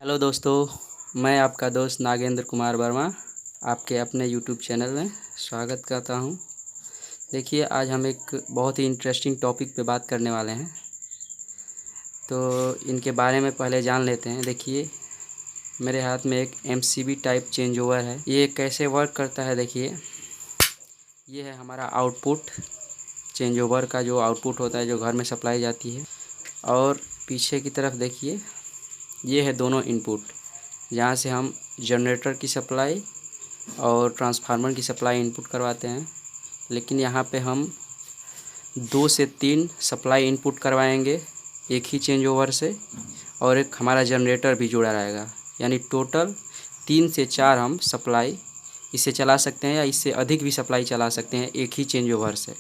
Hello दोस्तों, मैं आपका दोस्त नागेंद्र कुमार वर्मा आपके अपने यूट्यूब चैनल में स्वागत करता हूं। देखिए, आज हम एक बहुत ही इंटरेस्टिंग टॉपिक पे बात करने वाले हैं, तो इनके बारे में पहले जान लेते हैं। देखिए, मेरे हाथ में एक एमसीबी टाइप चेंज ओवर है। ये कैसे वर्क करता है, देखिए। ये है हमारा आउटपुट, चेंज ओवर का जो आउटपुट होता है, जो घर में सप्लाई जाती है। और पीछे की तरफ देखिए, ये है दोनों इनपुट, जहाँ से हम जनरेटर की सप्लाई और ट्रांसफार्मर की सप्लाई इनपुट करवाते हैं। लेकिन यहाँ पे हम 2 से 3 सप्लाई इनपुट करवाएंगे एक ही चेंज ओवर से, और एक हमारा जनरेटर भी जुड़ा रहेगा। यानी टोटल 3 से 4 हम सप्लाई इससे चला सकते हैं, या इससे अधिक भी सप्लाई चला सकते हैं एक ही चेंज ओवर से।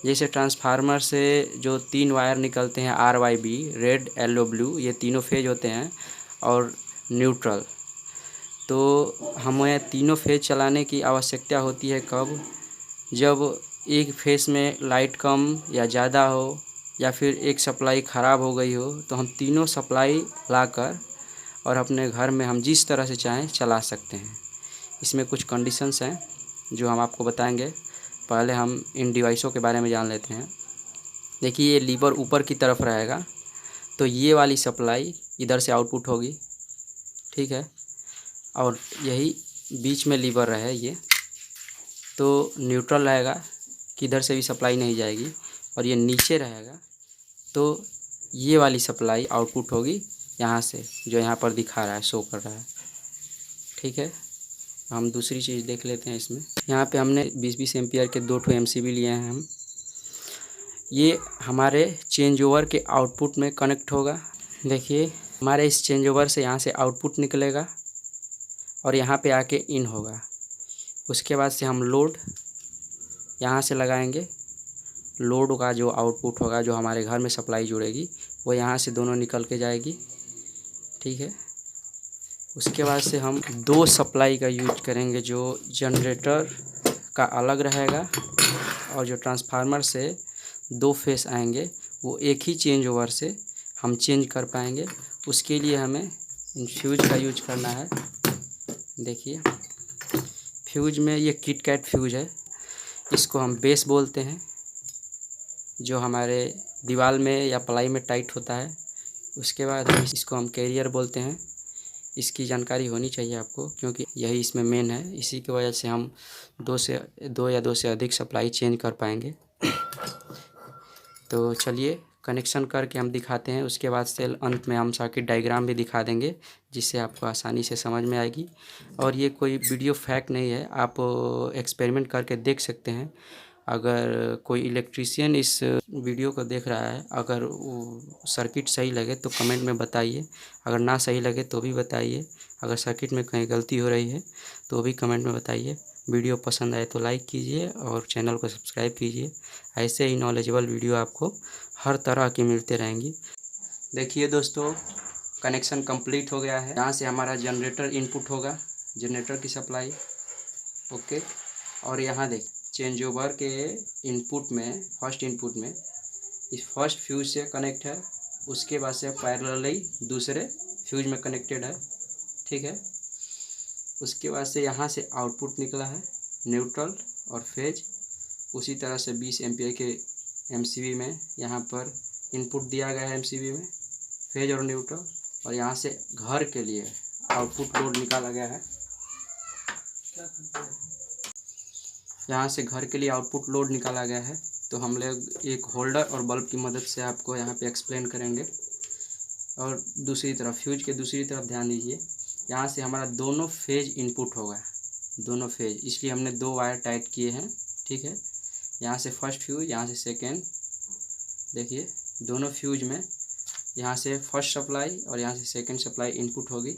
जैसे ट्रांसफार्मर से जो 3 वायर निकलते हैं, RYB, रेड, येलो, ब्लू, ये तीनों फेज होते हैं, और न्यूट्रल। तो हमें तीनों फेज चलाने की आवश्यकता होती है कब? जब एक फेज में लाइट कम या ज़्यादा हो, या फिर एक सप्लाई ख़राब हो गई हो, तो हम तीनों सप्लाई लाकर और अपने घर में हम जिस तरह से चाहें चला सकते हैं। इसमें कुछ कंडीशंस हैं जो हम आपको बताएंगे। पहले हम इन डिवाइसों के बारे में जान लेते हैं। देखिए, ये लीवर ऊपर की तरफ रहेगा, तो ये वाली सप्लाई इधर से आउटपुट होगी, ठीक है। और यही बीच में लीवर रहे ये, तो न्यूट्रल रहेगा, किधर से भी सप्लाई नहीं जाएगी। और ये नीचे रहेगा, तो ये वाली सप्लाई आउटपुट होगी यहाँ से, जो यहाँ पर दिखा रहा है, शो कर रहा है, ठीक है। हम दूसरी चीज़ देख लेते हैं। इसमें यहाँ पे हमने 20-20 एम्पियर के 2 MCB लिए हैं हम। ये हमारे चेंज ओवर के आउटपुट में कनेक्ट होगा। देखिए, हमारे इस चेंज ओवर से यहाँ से आउटपुट निकलेगा और यहाँ पे आके इन होगा। उसके बाद से हम लोड यहाँ से लगाएंगे। लोड का जो आउटपुट होगा, जो हमारे घर में सप्लाई जुड़ेगी, वो यहाँ से दोनों निकल के जाएगी, ठीक है। उसके बाद से हम 2 सप्लाई का यूज करेंगे, जो जनरेटर का अलग रहेगा, और जो ट्रांसफार्मर से 2 फेस आएंगे, वो एक ही चेंज ओवर से हम चेंज कर पाएंगे। उसके लिए हमें फ्यूज का यूज करना है। देखिए, फ्यूज में ये किटकैट फ्यूज है, इसको हम बेस बोलते हैं, जो हमारे दीवार में या प्लाई में टाइट होता है। उसके बाद इसको हम कैरियर बोलते हैं। इसकी जानकारी होनी चाहिए आपको, क्योंकि यही इसमें मेन है। इसी की वजह से हम 2 या 2 से अधिक सप्लाई चेंज कर पाएंगे। तो चलिए, कनेक्शन करके हम दिखाते हैं। उसके बाद से अंत में हम सर्किट डायग्राम भी दिखा देंगे, जिससे आपको आसानी से समझ में आएगी। और ये कोई वीडियो फैक्ट नहीं है, आप एक्सपेरिमेंट करके देख सकते हैं। अगर कोई इलेक्ट्रीशियन इस वीडियो को देख रहा है, अगर वो सर्किट सही लगे तो कमेंट में बताइए, अगर ना सही लगे तो भी बताइए। अगर सर्किट में कहीं गलती हो रही है तो भी कमेंट में बताइए। वीडियो पसंद आए तो लाइक कीजिए और चैनल को सब्सक्राइब कीजिए। ऐसे ही नॉलेजेबल वीडियो आपको हर तरह की मिलते रहेंगी। देखिए दोस्तों, कनेक्शन कंप्लीट हो गया है। यहाँ से हमारा जनरेटर इनपुट होगा, जनरेटर की सप्लाई, ओके। और यहाँ देख, चेंज ओवर के इनपुट में, फर्स्ट इनपुट में इस फर्स्ट फ्यूज से कनेक्ट है। उसके बाद से पैरेलली दूसरे फ्यूज में कनेक्टेड है, ठीक है। उसके बाद से यहाँ से आउटपुट निकला है, न्यूट्रल और फेज। उसी तरह से 20 एम्पियर के एमसीबी में यहाँ पर इनपुट दिया गया है, एमसीबी में फेज और न्यूट्रल। और यहाँ से घर के लिए आउटपुट लोड निकाला गया है। यहाँ से घर के लिए आउटपुट लोड निकाला गया है। तो हम लोग एक होल्डर और बल्ब की मदद से आपको यहाँ पे एक्सप्लेन करेंगे। और दूसरी तरफ, फ्यूज के दूसरी तरफ ध्यान दीजिए, यहाँ से हमारा दोनों फेज इनपुट होगा, दोनों फेज, इसलिए हमने 2 वायर टाइट किए हैं, ठीक है। यहाँ से फर्स्ट फ्यूज, यहाँ से सेकेंड। देखिए, दोनों फ्यूज में यहाँ से फर्स्ट सप्लाई और यहाँ से सेकेंड सप्लाई इनपुट होगी।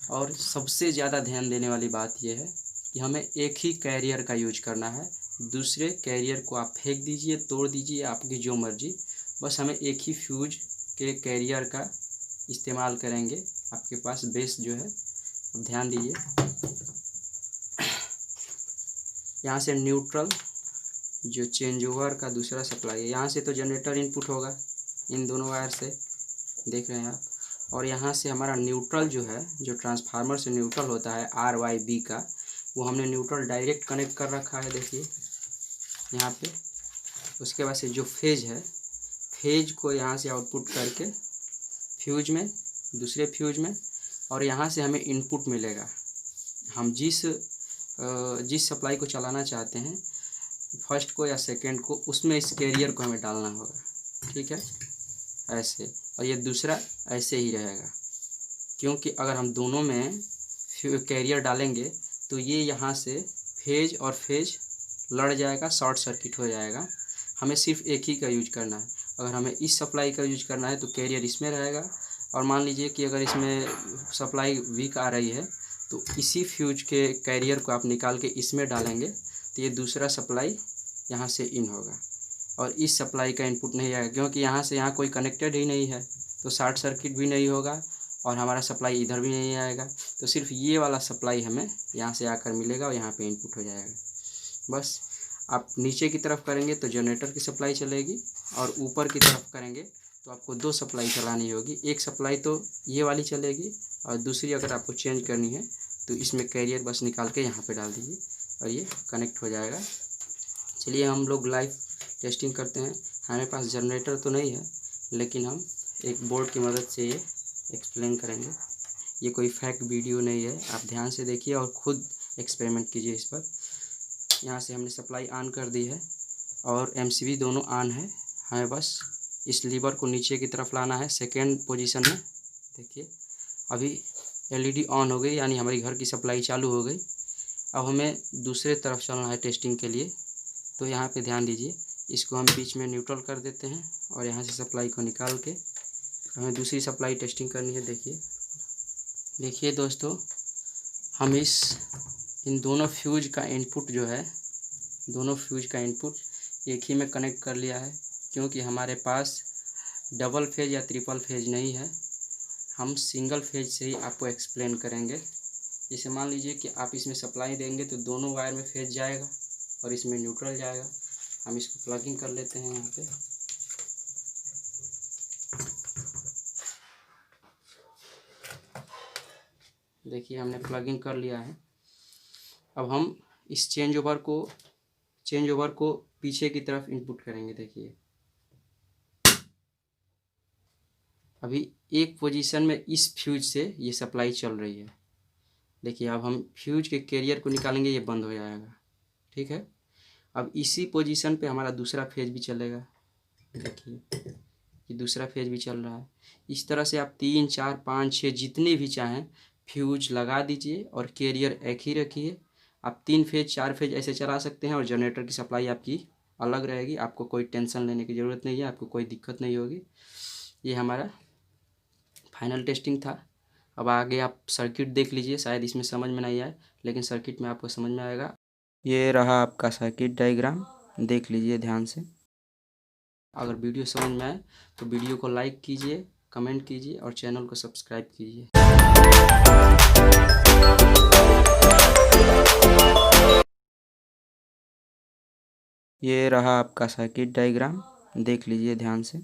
और सबसे ज़्यादा ध्यान देने वाली बात यह है कि हमें एक ही कैरियर का यूज करना है। दूसरे कैरियर को आप फेंक दीजिए, तोड़ दीजिए, आपकी जो मर्जी। बस हमें एक ही फ्यूज के कैरियर का इस्तेमाल करेंगे। आपके पास बेस जो है, अब ध्यान दीजिए, यहाँ से न्यूट्रल जो चेंज ओवर का दूसरा सप्लाई है, यहाँ से तो जनरेटर इनपुट होगा इन दोनों वायर से, देख रहे हैं आप। और यहाँ से हमारा न्यूट्रल जो है, जो ट्रांसफार्मर से न्यूट्रल होता है RYB का, वो हमने न्यूट्रल डायरेक्ट कनेक्ट कर रखा है, देखिए यहाँ पे। उसके बाद से जो फेज है, फेज को यहाँ से आउटपुट करके फ्यूज में, दूसरे फ्यूज में, और यहाँ से हमें इनपुट मिलेगा। हम जिस सप्लाई को चलाना चाहते हैं, फर्स्ट को या सेकंड को, उसमें इस कैरियर को हमें डालना होगा, ठीक है, ऐसे। और ये दूसरा ऐसे ही रहेगा, क्योंकि अगर हम दोनों में कैरियर डालेंगे तो ये यहाँ से फेज और फेज लड़ जाएगा, शॉर्ट सर्किट हो जाएगा। हमें सिर्फ एक ही का यूज करना है। अगर हमें इस सप्लाई का यूज करना है तो कैरियर इसमें रहेगा, और मान लीजिए कि अगर इसमें सप्लाई वीक आ रही है तो इसी फ्यूज के कैरियर को आप निकाल के इसमें डालेंगे तो ये दूसरा सप्लाई यहाँ से इन होगा, और इस सप्लाई का इनपुट नहीं आएगा, क्योंकि यहाँ से यहाँ कोई कनेक्टेड ही नहीं है, तो शॉर्ट सर्किट भी नहीं होगा और हमारा सप्लाई इधर भी नहीं आएगा। तो सिर्फ ये वाला सप्लाई हमें यहाँ से आकर मिलेगा और यहाँ पे इनपुट हो जाएगा। बस आप नीचे की तरफ करेंगे तो जनरेटर की सप्लाई चलेगी, और ऊपर की तरफ करेंगे तो आपको दो सप्लाई चलानी होगी। एक सप्लाई तो ये वाली चलेगी, और दूसरी अगर आपको चेंज करनी है तो इसमें कैरियर बस निकाल के यहाँ पे डाल दीजिए और ये कनेक्ट हो जाएगा। चलिए हम लोग लाइव टेस्टिंग करते हैं। हमारे पास जनरेटर तो नहीं है, लेकिन हम एक बोर्ड की मदद से ये एक्सप्लेन करेंगे। ये कोई फेक वीडियो नहीं है, आप ध्यान से देखिए और ख़ुद एक्सपेरिमेंट कीजिए इस पर। यहाँ से हमने सप्लाई ऑन कर दी है और MCB दोनों ऑन है। हमें बस इस लीवर को नीचे की तरफ लाना है, सेकेंड पोजीशन में। देखिए अभी LED ऑन हो गई, यानी हमारी घर की सप्लाई चालू हो गई। अब हमें दूसरे तरफ चलना है टेस्टिंग के लिए, तो यहाँ पे ध्यान दीजिए। इसको हम बीच में न्यूट्रल कर देते हैं और यहाँ से सप्लाई को निकाल के हमें दूसरी सप्लाई टेस्टिंग करनी है। देखिए दोस्तों, हम इन दोनों फ्यूज का इनपुट जो है, दोनों फ्यूज का इनपुट एक ही में कनेक्ट कर लिया है, क्योंकि हमारे पास डबल फेज या ट्रिपल फेज नहीं है। हम सिंगल फेज से ही आपको एक्सप्लेन करेंगे। जैसे मान लीजिए कि आप इसमें सप्लाई देंगे तो दोनों वायर में फेज जाएगा और इसमें न्यूट्रल जाएगा। हम इसको प्लगिंग कर लेते हैं यहाँ पे। देखिए हमने प्लगिंग कर लिया है। अब हम इस चेंज ओवर को पीछे की तरफ इनपुट करेंगे। देखिए अभी एक पोजीशन में इस फ्यूज से ये सप्लाई चल रही है। देखिए अब हम फ्यूज के कैरियर को निकालेंगे, ये बंद हो जाएगा, ठीक है। अब इसी पोजीशन पे हमारा दूसरा फेज भी चलेगा। देखिए ये दूसरा फेज भी चल रहा है। इस तरह से आप 3, 4, 5, 6 जितने भी चाहें फ्यूज लगा दीजिए और कैरियर एक ही रखिए। आप 3 फेज 4 फेज ऐसे चला सकते हैं और जनरेटर की सप्लाई आपकी अलग रहेगी। आपको कोई टेंशन लेने की ज़रूरत नहीं है, आपको कोई दिक्कत नहीं होगी। ये हमारा फाइनल टेस्टिंग था। अब आगे आप सर्किट देख लीजिए, शायद इसमें समझ में नहीं आए, लेकिन सर्किट में आपको समझ में आएगा। ये रहा आपका सर्किट डायग्राम, देख लीजिए ध्यान से। अगर वीडियो समझ में आए तो वीडियो को लाइक कीजिए, कमेंट कीजिए और चैनल को सब्सक्राइब कीजिए। ये रहा आपका सर्किट डायग्राम, देख लीजिए ध्यान से।